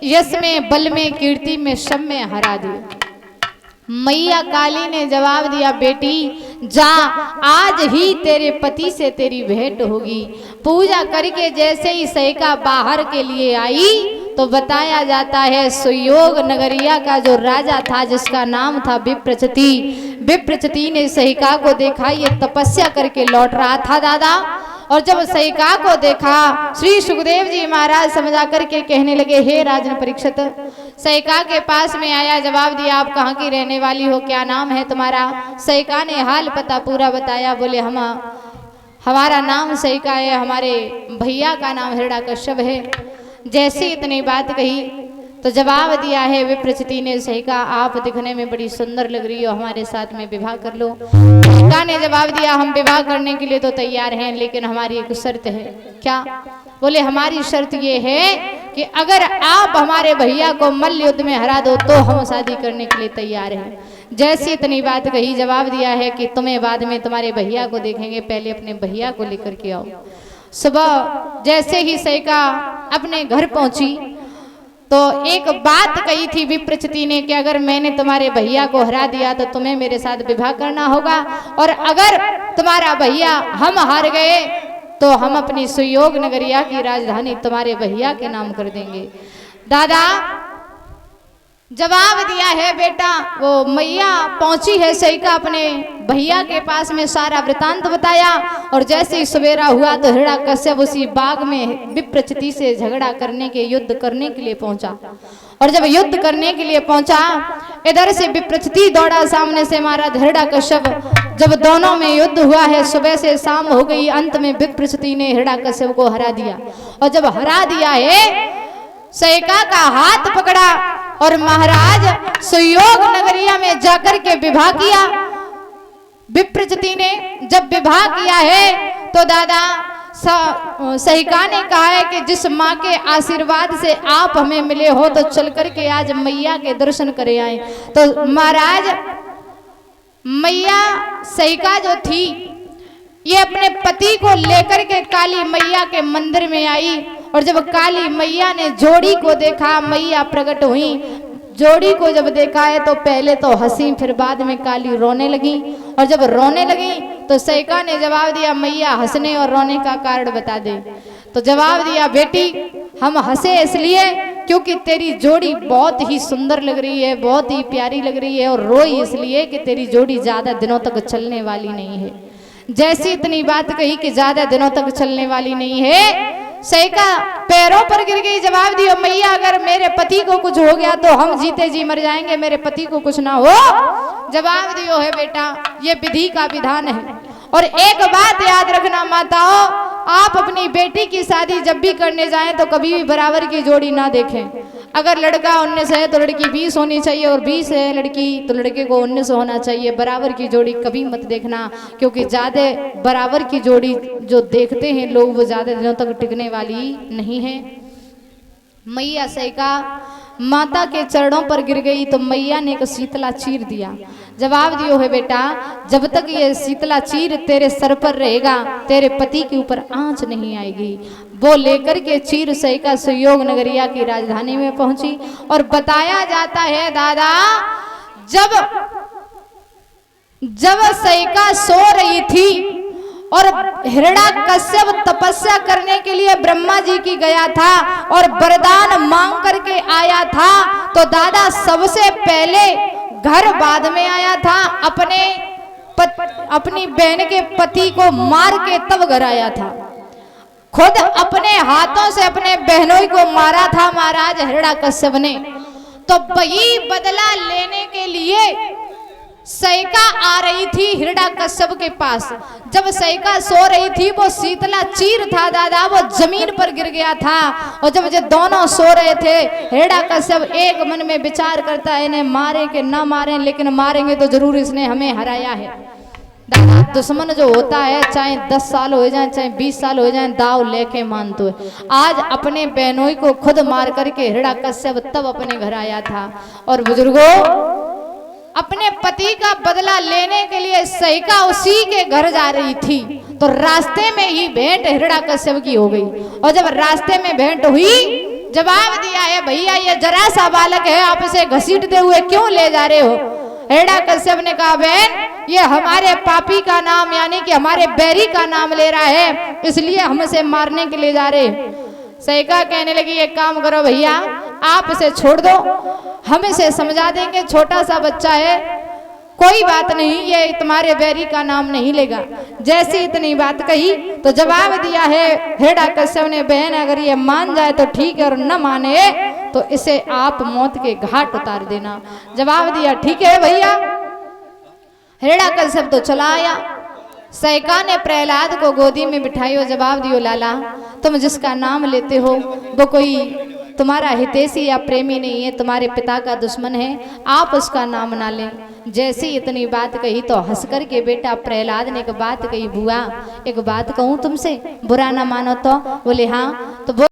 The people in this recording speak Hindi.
यश में, बल में, कीर्ति में, सब में हरा दिया। मैया काली ने जवाब दिया, बेटी जा, आज ही तेरे पति से तेरी भेंट होगी। पूजा करके जैसे ही सैका बाहर के लिए आई तो बताया जाता है सुयोग नगरिया का जो राजा था जिसका नाम था विप्रचति, विप्रचति ने सैका को देखा, ये तपस्या करके लौट रहा था दादा। और जब सैका को देखा श्री सुखदेव जी महाराज समझा करके कहने लगे, हे राजन परीक्षित। सैका के पास में आया, जवाब दिया, आप कहाँ की रहने वाली हो, क्या नाम है तुम्हारा? सैका ने हाल पता पूरा बताया। बोले हमारा नाम सैका है, हमारे भैया का नाम हिरण्यकश्यप है। जैसे इतनी बात कही तो जवाब दिया है विप्रचति ने, सैका आप दिखने में बड़ी सुंदर लग रही हो, हमारे साथ में विवाह कर लो। सैका ने जवाब दिया, हम विवाह करने के लिए तो तैयार हैं, लेकिन हमारी एक शर्त है। क्या? बोले हमारी शर्त ये है कि अगर आप हमारे भैया को मल्ल युद्ध में हरा दो तो हम शादी करने के लिए तैयार हैं। जैसी इतनी बात कही, जवाब दिया है कि तुम्हें बाद में तुम्हारे भैया को देखेंगे, पहले अपने भैया को लेकर के आओ। सुबह जैसे ही सैका अपने घर पहुंची तो एक बात कही थी विप्रचति ने कि अगर मैंने तुम्हारे भैया को हरा दिया तो तुम्हें मेरे साथ विवाह करना होगा, और अगर तुम्हारा भैया हम हार गए तो हम अपनी सुयोग नगरिया की राजधानी तुम्हारे भैया के नाम कर देंगे। दादा जवाब दिया है बेटा, वो मैया पहुंची है सैका अपने भैया के पास में, सारा वृतांत बताया। और जैसे ही सवेरा हुआ तो हिरण्यकश्यप उसी बाग में विप्रचति से झगड़ा करने के, युद्ध करने के लिए पहुंचा। और जब युद्ध करने के लिए पहुंचा, इधर से विप्रचति दौड़ा, सामने से मारा हिरण्यकश्यप। जब दोनों में युद्ध हुआ है, सुबह से शाम हो गई, अंत में विप्रचति ने हिरण्यकश्यप को हरा दिया। और जब हरा दिया है, सैका का हाथ पकड़ा और महाराज सुयोग नगरिया में जाकर के विवाह किया। विप्रचति ने जब विवाह किया है तो दादा सैका ने कहा है कि जिस माँ के आशीर्वाद से आप हमें मिले हो तो चल करके आज मैया के दर्शन करे आए। तो महाराज मैया सैका जो थी ये अपने पति को लेकर के काली मैया के मंदिर में आई। और जब काली मैया ने जोड़ी को देखा, मैया प्रकट हुई। जोड़ी को जब देखा है तो पहले तो हंसी, फिर बाद में काली रोने लगी। और जब रोने लगी तो सैका ने जवाब दिया, मैया हंसने और रोने का कारण बता दे। तो जवाब दिया, बेटी हम हंसे इसलिए क्योंकि तेरी जोड़ी बहुत ही सुंदर लग रही है, बहुत ही प्यारी लग रही है, और रोई इसलिए कि तेरी जोड़ी ज्यादा दिनों तक चलने वाली नहीं है। जैसी इतनी बात कही कि ज्यादा दिनों तक चलने वाली नहीं है, सैका पैरों पर गिर गई। जवाब दिया, मैया अगर मेरे पति को कुछ हो गया तो हम जीते जी मर जाएंगे, मेरे पति को कुछ ना हो। जवाब दियो है बेटा, ये विधि का विधान है। और एक बात याद रखना माताओं, आप अपनी बेटी की शादी जब भी करने जाएं तो कभी भी बराबर की जोड़ी ना देखें। अगर लड़का 19 है तो लड़की 20 होनी चाहिए, और 20 है लड़की तो लड़के को 19 होना चाहिए। बराबर की जोड़ी कभी मत देखना, क्योंकि ज्यादा बराबर की जोड़ी जो देखते हैं लोग वो ज्यादा दिनों तक टिकने वाली नहीं है। मैया सैका माता के चरणों पर गिर गई तो मैया ने एक शीतला चीर दिया। जवाब दियो है बेटा, जब तक ये शीतला चीर तेरे सर पर रहेगा तेरे पति के ऊपर आंच नहीं आएगी। वो लेकर के चीर सैका सुयोग नगरिया की राजधानी में पहुंची। और बताया जाता है दादा, जब सैका सो रही थी और हिरण्यकश्यप तपस्या करने के लिए ब्रह्मा जी की गया था और वरदान मांग करके आया था, तो दादा सबसे पहले घर बाद में आया था, अपनी बहन के पति को मार के तब घर आया था। खुद अपने हाथों से अपने बहनों को मारा था महाराज हिरण्यकश्यप ने। तो वही बदला लेने के लिए सैका आ रही थी हिरण्यकश्यप के पास। जब सैका सो रही थी वो शीतला चीर था दादा, वो जमीन पर गिर गया था। और जब दोनों सो रहे थे, हिरण्यकश्यप एक मन में विचार करता है इन्हें मारे कि ना मारे, लेकिन मारेंगे तो जरूर इसने हमें हराया है। दादा दुश्मन जो होता है चाहे 10 साल हो जाए चाहे 20 साल हो जाए, दाव लेके मानते है। आज अपने बहनों को खुद मार करके हिरण्यकश्यप तब अपने घर आया था। और बुजुर्गों, अपने पति का बदला लेने के लिए सैका उसी के घर जा रही थी तो रास्ते में ही भेंट हिरण्यकश्यप की हो गई। और जब रास्ते में भेंट हुई, जवाब दिया है, भैया ये जरा सा बालक है, आप इसे घसीटते हुए क्यों ले जा रहे हो? हिरण्यकश्यप ने कहा, बहन ये हमारे पापी का नाम यानी कि हमारे बैरी का नाम ले रहा है, इसलिए हम इसे मारने के लिए जा रहे हैं। सईका कहने लगी, एक काम करो भैया, आप इसे छोड़ दो, हम इसे समझा देंगे, छोटा सा बच्चा है, कोई बात नहीं, ये तुम्हारे बैरी का नाम नहीं लेगा। जैसी इतनी बात कही तो जवाब दिया है हिरण्यकश्यप ने, बहन अगर ये मान जाए तो ठीक है, और न माने तो इसे आप मौत के घाट उतार देना। जवाब दिया, ठीक है भैया। हिरण्यकश्यप तो चला आया। सईका ने प्रहलाद को गोदी में बिठाई और जवाब दियो, लाला तुम जिसका नाम लेते हो वो कोई तुम्हारा हितैषी या प्रेमी नहीं है, तुम्हारे पिता का दुश्मन है, आप उसका नाम ना लें। जैसी इतनी बात कही तो हंस कर के बेटा प्रहलाद ने एक बात कही, बुआ एक बात कहूँ तुमसे, बुरा ना मानो तो? बोले हाँ। तो